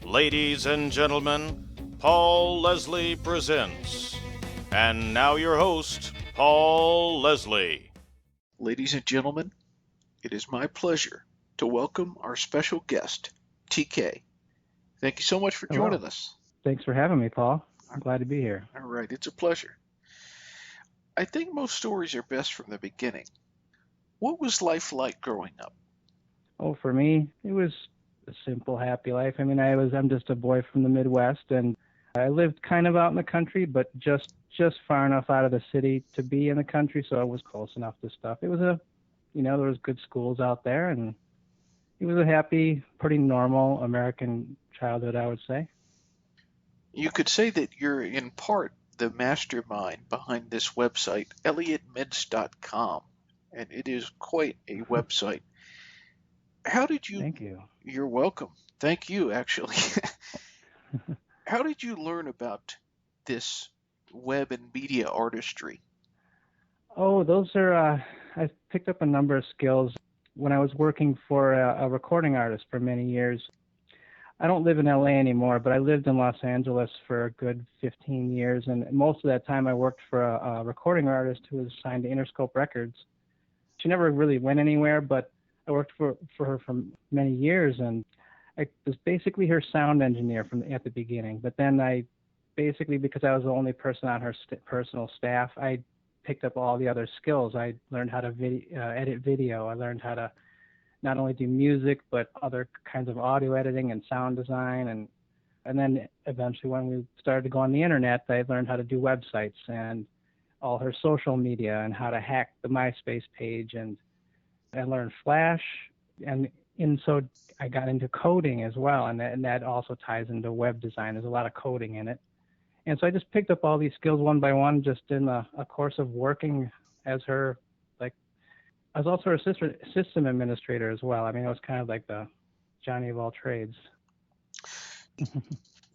Ladies and gentlemen, Paul Leslie presents. And now your host, Paul Leslie. Ladies and gentlemen, it is my pleasure to welcome our special guest, TK. Thank you so much for Hello. joining us. Thanks for having me, Paul. I'm glad to be here. All right, it's a pleasure. I think most stories are best from the beginning. What was life like growing up? Oh, for me, it was a simple, happy life. I'm just a boy from the Midwest, and I lived kind of out in the country, but just far enough out of the city to be in the country, so I was close enough to stuff. There was good schools out there, and it was a happy, pretty normal American childhood, I would say. You could say that you're in part the mastermind behind this website, ElliotMints.com, and it is quite a website. How did you? Thank you. You're welcome. Thank you, actually. How did you learn about this web and media artistry? Oh, I picked up a number of skills when I was working for a recording artist for many years. I don't live in LA anymore, but I lived in Los Angeles for a good 15 years, and most of that time I worked for a recording artist who was signed to Interscope Records. She never really went anywhere, but I worked for her for many years, and I was basically her sound engineer at the beginning. But then because I was the only person on her personal staff, I picked up all the other skills. I learned how to edit video. I learned how to not only do music, but other kinds of audio editing and sound design. And then eventually when we started to go on the internet, I learned how to do websites and all her social media and how to hack the MySpace page. And I learned Flash. And so I got into coding as well. And that also ties into web design. There's a lot of coding in it. And so I just picked up all these skills one by one just in a course of working as her. I was also a system administrator as well. I was kind of like the Johnny of all trades.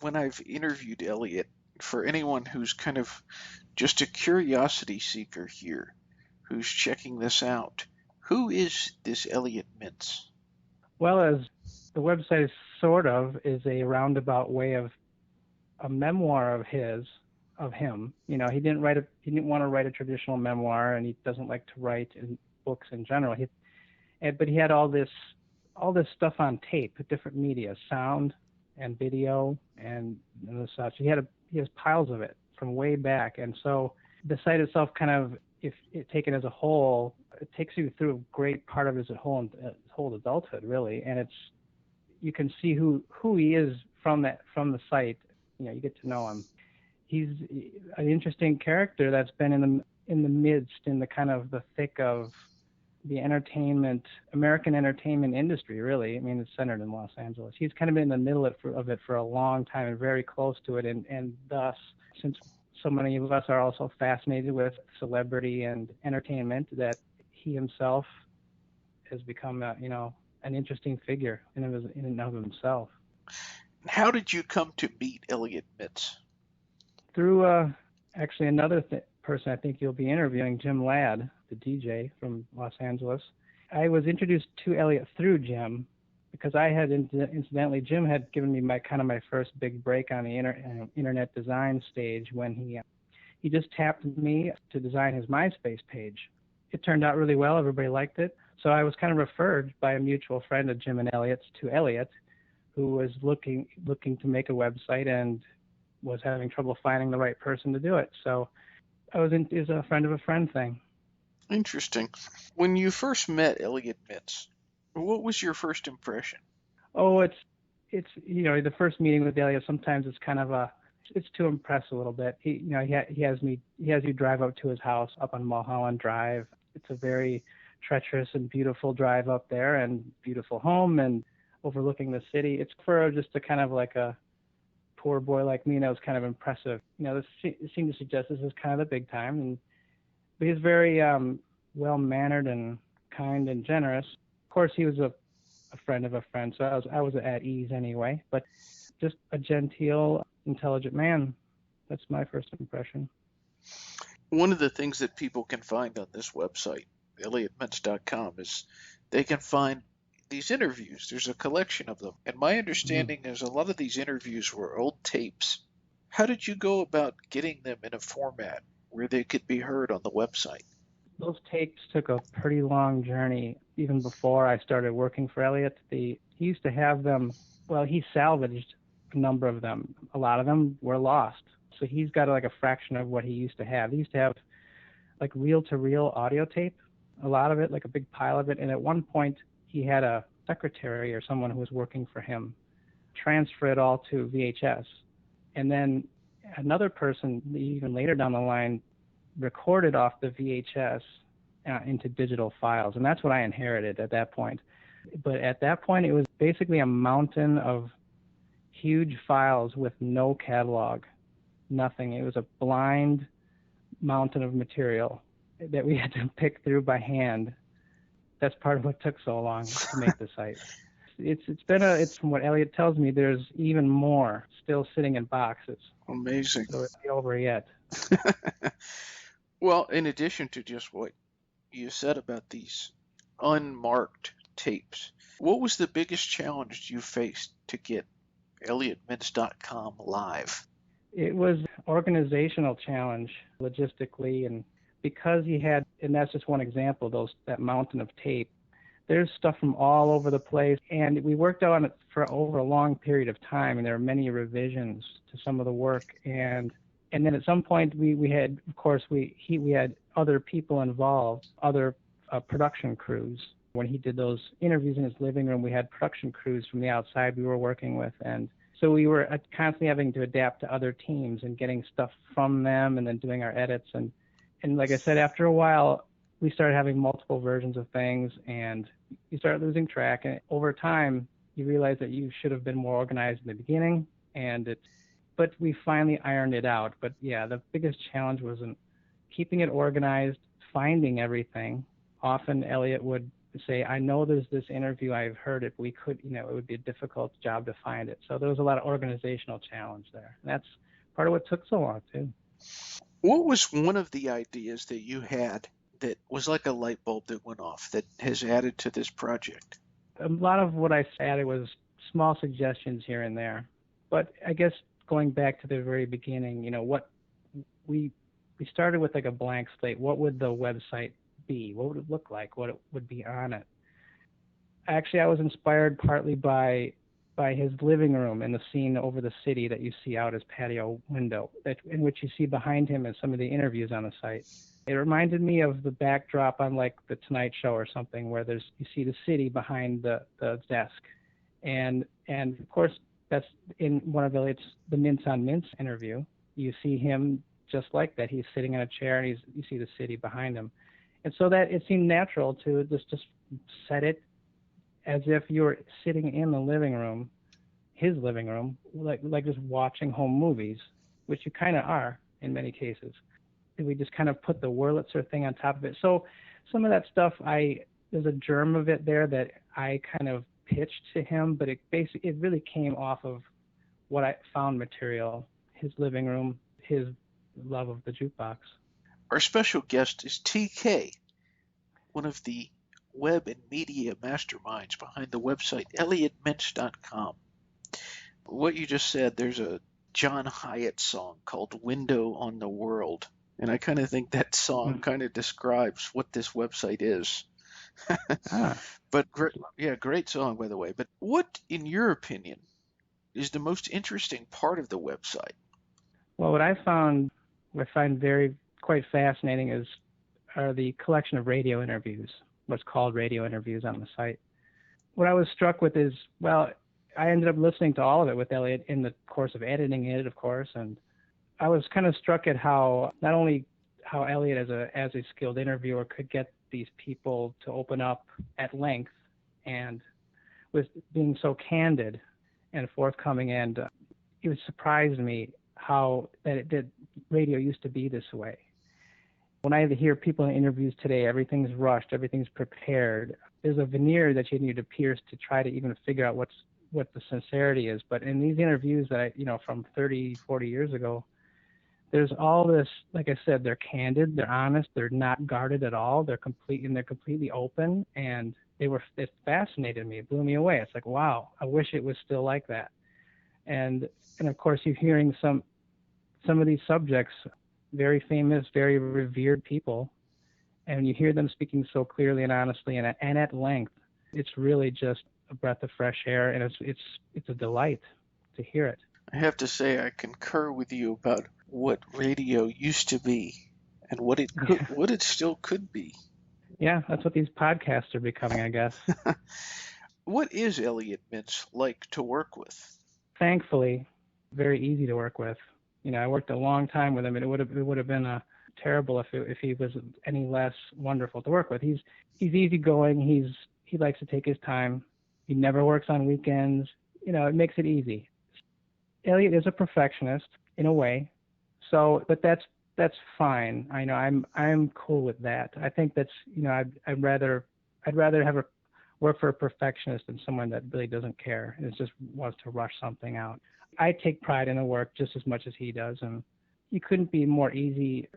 When I've interviewed Elliot, for anyone who's kind of just a curiosity seeker here, who's checking this out, who is this Elliot Mintz? Well, as the website is a roundabout way of a memoir of him. He didn't want to write a traditional memoir, and he doesn't like to write in books in general. But he had all this stuff on tape, different media, sound and video and such. He has piles of it from way back, and so the site itself kind of, if it taken as a whole, it takes you through a great part of his whole adulthood, really, and you can see who he is from the site. You get to know him. He's an interesting character that's been in the midst, in the kind of the thick of the American entertainment industry, really. It's centered in Los Angeles. He's kind of been in the middle of it for a long time and very close to it. And thus, since so many of us are also fascinated with celebrity and entertainment, that he himself has become an interesting figure in and of himself. How did you come to meet Elliot Mintz? Through actually another person I think you'll be interviewing, Jim Ladd, the DJ from Los Angeles. I was introduced to Elliot through Jim because incidentally, Jim had given me my first big break on the internet design stage when he just tapped me to design his MySpace page. It turned out really well. Everybody liked it. So I was kind of referred by a mutual friend of Jim and Elliot's to Elliot, who was looking to make a website and was having trouble finding the right person to do it. So it was a friend of a friend thing. Interesting. When you first met Elliot Mintz, what was your first impression? Oh, it's the first meeting with Elliot. Sometimes it's kind of it's to impress a little bit. He has you drive up to his house up on Mulholland Drive. It's a very treacherous and beautiful drive up there, and beautiful home and overlooking the city. It's for just a kind of like a poor boy like me, that was kind of impressive. This seemed to suggest this is kind of the big time, but he's very well-mannered and kind and generous. Of course, he was a friend of a friend, so I was at ease anyway. But just a genteel, intelligent man. That's my first impression. One of the things that people can find on this website, ElliotMints.com, is they can find these interviews. There's a collection of them. And my Mhm. understanding is a lot of these interviews were old tapes. How did you go about getting them in a format where they could be heard on the website? Those tapes took a pretty long journey even before I started working for Elliot. He used to have them, well, he salvaged a number of them. A lot of them were lost. So he's got like a fraction of what he used to have. He used to have like reel-to-reel audio tape, a lot of it, like a big pile of it. And at one point, he had a secretary or someone who was working for him transfer it all to VHS. And then another person, even later down the line, recorded off the VHS into digital files. And that's what I inherited at that point. But at that point, it was basically a mountain of huge files with no catalog, nothing. It was a blind mountain of material that we had to pick through by hand. That's part of what took so long to make the site. It's from what Elliot tells me, there's even more still sitting in boxes. Amazing. So it's not over yet. Well, in addition to just what you said about these unmarked tapes, what was the biggest challenge you faced to get ElliotMintz.com live? It was organizational challenge logistically, and because he had, and that's just one example, that mountain of tape. There's stuff from all over the place, and we worked on it for over a long period of time, and there were many revisions to some of the work, and then at some point we had, of course, we had other people involved, other production crews. When he did those interviews in his living room, we had production crews from the outside we were working with, and so we were constantly having to adapt to other teams and getting stuff from them and then doing our edits. And like I said, after a while, we started having multiple versions of things and you start losing track. And over time, you realize that you should have been more organized in the beginning. But we finally ironed it out. But yeah, the biggest challenge was in keeping it organized, finding everything. Often Elliot would say, I know there's this interview, I've heard it, but we could, it would be a difficult job to find it. So there was a lot of organizational challenge there. And that's part of what took so long too. What was one of the ideas that you had that was like a light bulb that went off that has added to this project? A lot of what I added was small suggestions here and there. But I guess going back to the very beginning, what we started with like a blank slate. What would the website be? What would it look like? What would be on it? Actually, I was inspired partly by his living room and the scene over the city that you see out his patio window, in which you see behind him in some of the interviews on the site. It reminded me of the backdrop on like the Tonight Show or something, where you see the city behind the desk, and of course that's in one of Elliot's the Mintz on Mintz interview. You see him just like that. He's sitting in a chair and you see the city behind him. And so that it seemed natural to just set it as if you were sitting in the living room, his living room, like just watching home movies, which you kind of are in many cases. And we just kind of put the Wurlitzer thing on top of it. So some of that stuff, there's a germ of it there that I kind of pitched to him, but it really came off of what I found material, his living room, his love of the jukebox. Our special guest is TK, one of the web and media masterminds behind the website ElliotMintz.com. What you just said, there's a John Hyatt song called Window on the World, and I kind of think that song kind of describes what this website is. But great song, by the way. But what, in your opinion, is the most interesting part of the website? Well, what I find quite fascinating are the collection of radio interviews, what's called radio interviews on the site. What I was struck with is, well, I ended up listening to all of it with Elliot in the course of editing it, of course, and I was kind of struck at how not only how Elliot as a skilled interviewer could get these people to open up at length and with being so candid and forthcoming, and it surprised me how that radio used to be this way. When I hear people in interviews today, everything's rushed, everything's prepared. There's a veneer that you need to pierce to try to even figure out what the sincerity is. But in these interviews that from 30, 40 years ago, there's all this, like I said, they're candid, they're honest, they're not guarded at all, they're completely open, and it fascinated me. It blew me away. It's like, wow, I wish it was still like that. And of course, you're hearing some of these subjects, very famous, very revered people, and you hear them speaking so clearly and honestly and at length. It's really just a breath of fresh air, and it's a delight to hear it. I have to say I concur with you about what radio used to be and what it still could be. Yeah, that's what these podcasts are becoming, I guess. What is Elliot Mintz like to work with? Thankfully, very easy to work with. I worked a long time with him, and it would have been terrible if he was any less wonderful to work with. He's easygoing. He likes to take his time. He never works on weekends. It makes it easy. Elliot is a perfectionist in a way, but that's fine. I know I'm cool with that. I think that's I'd rather work for a perfectionist than someone that really doesn't care and just wants to rush something out. I take pride in the work just as much as he does, and he couldn't be more easy,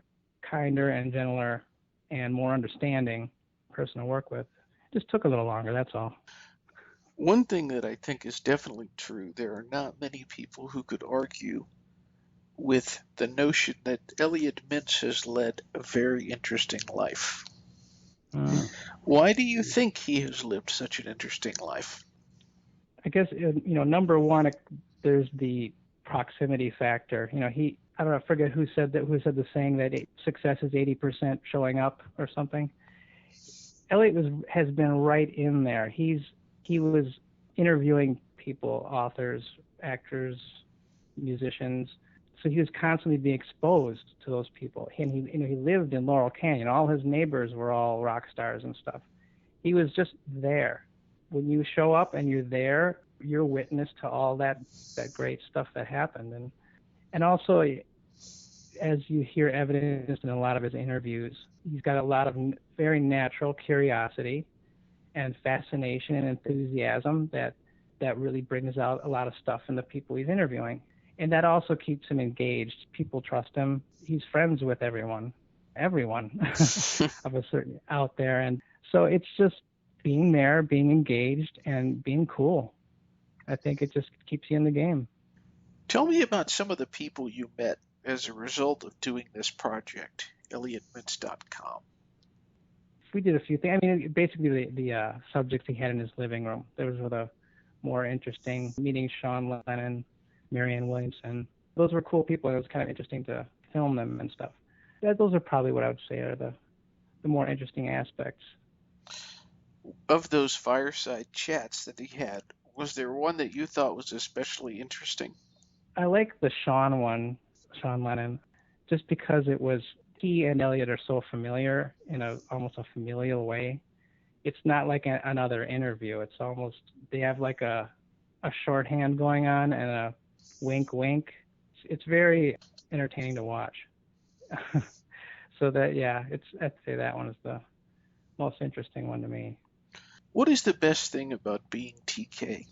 kinder, and gentler, and more understanding person to work with. It just took a little longer, that's all. One thing that I think is definitely true, there are not many people who could argue with the notion that Elliot Mintz has led a very interesting life. Why do you think he has lived such an interesting life? I guess, number one, there's the proximity factor. I don't know, I forget who said the saying that success is 80% showing up or something. Elliot has been right in there. He was interviewing people, authors, actors, musicians. So he was constantly being exposed to those people. And he lived in Laurel Canyon. All his neighbors were all rock stars and stuff. He was just there. When you show up and you're there, you're witness to all that great stuff that happened. And also, as you hear evidence in a lot of his interviews, he's got a lot of very natural curiosity and fascination and enthusiasm that really brings out a lot of stuff in the people he's interviewing. And that also keeps him engaged. People trust him. He's friends with everyone of a certain out there. And so it's just being there, being engaged, and being cool. I think it just keeps you in the game. Tell me about some of the people you met as a result of doing this project, ElliotMintz.com. We did a few things. I mean, basically the subjects he had in his living room. Those were the more interesting. Meeting Sean Lennon, Marianne Williamson. Those were cool people. It was kind of interesting to film them and stuff. Those are probably what I would say are the more interesting aspects. Of those fireside chats that he had, was there one that you thought was especially interesting? I like the Sean one, Sean Lennon, just because he and Elliot are so familiar in almost a familial way. It's not like another interview. It's almost, they have like a shorthand going on and a wink wink. It's very entertaining to watch. So that, yeah, I'd say that one is the most interesting one to me. What is the best thing about being TK?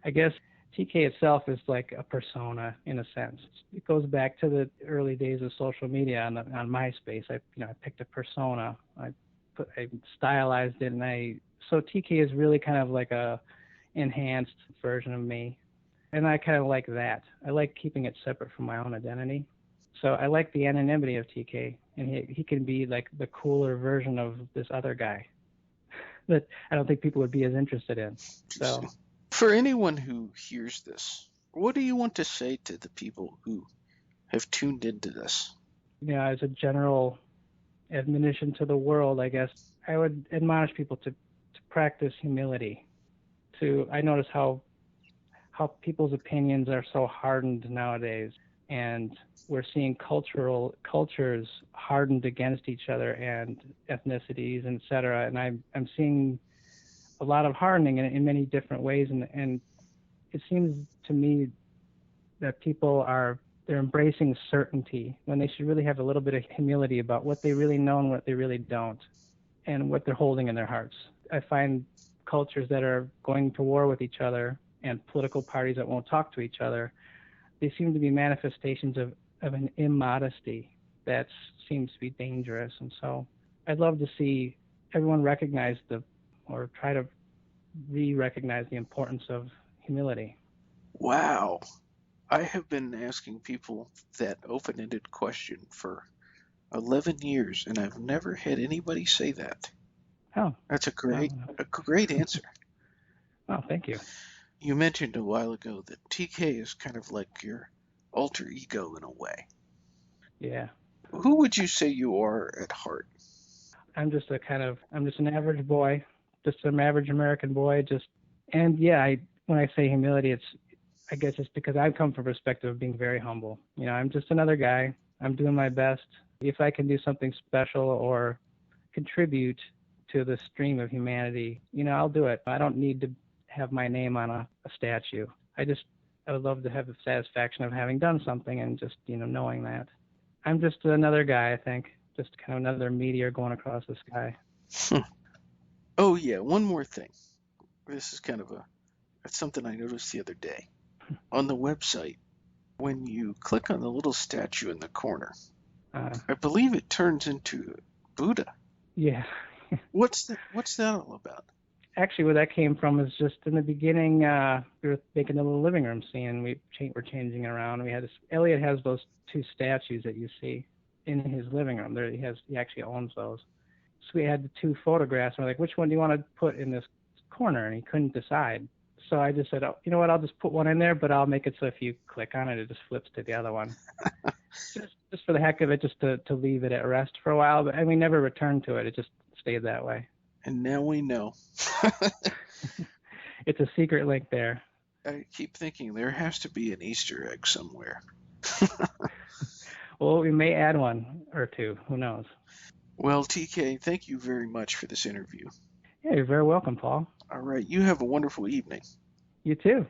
I guess TK itself is like a persona in a sense. It goes back to the early days of social media on MySpace. I picked a persona. I stylized it, so TK is really kind of like a enhanced version of me, and I kind of like that. I like keeping it separate from my own identity. So I like the anonymity of TK, and he can be like the cooler version of this other guy that I don't think people would be as interested in. So, for anyone who hears this, what do you want to say to the people who have tuned into this? As a general admonition to the world, I guess I would admonish people to practice humility. I notice how people's opinions are so hardened nowadays, and we're seeing cultures hardened against each other and ethnicities, et cetera. And I'm seeing a lot of hardening in many different ways, and it seems to me that people they're embracing certainty when they should really have a little bit of humility about what they really know and what they really don't, and what they're holding in their hearts. I find cultures that are going to war with each other and political parties that won't talk to each other, they seem to be manifestations of an immodesty that seems to be dangerous. And so I'd love to see everyone recognize or try to re-recognize the importance of humility. Wow. I have been asking people that open-ended question for 11 years, and I've never had anybody say that. Oh, That's a great answer. oh, thank you. You mentioned a while ago that TK is kind of like your alter ego in a way. Yeah. Who would you say you are at heart? I'm just an average boy, just an average American boy. And yeah, when I say humility, I guess it's because I come from a perspective of being very humble. I'm just another guy. I'm doing my best. If I can do something special or contribute to the stream of humanity, I'll do it. I don't need to have my name on a statue. I would love to have the satisfaction of having done something and just, knowing that. I'm just another guy, I think. Just kind of another meteor going across the sky. Oh yeah, one more thing. This is that's something I noticed the other day. On the website, when you click on the little statue in the corner, I believe it turns into Buddha. Yeah. What's that all about? Actually, where that came from is just in the beginning, we were making a little living room scene. We're changing it around. Elliot has those two statues that you see in his living room. He actually owns those. So we had the two photographs, and we're like, which one do you want to put in this corner? And he couldn't decide. So I just said, oh, you know what? I'll just put one in there, but I'll make it so if you click on it, it just flips to the other one. just for the heck of it, just to leave it at rest for a while. But we never returned to it. It just stayed that way. And now we know. It's a secret link there. I keep thinking there has to be an Easter egg somewhere. Well, we may add one or two. Who knows? Well, TK, thank you very much for this interview. Yeah, you're very welcome, Paul. All right. You have a wonderful evening. You too.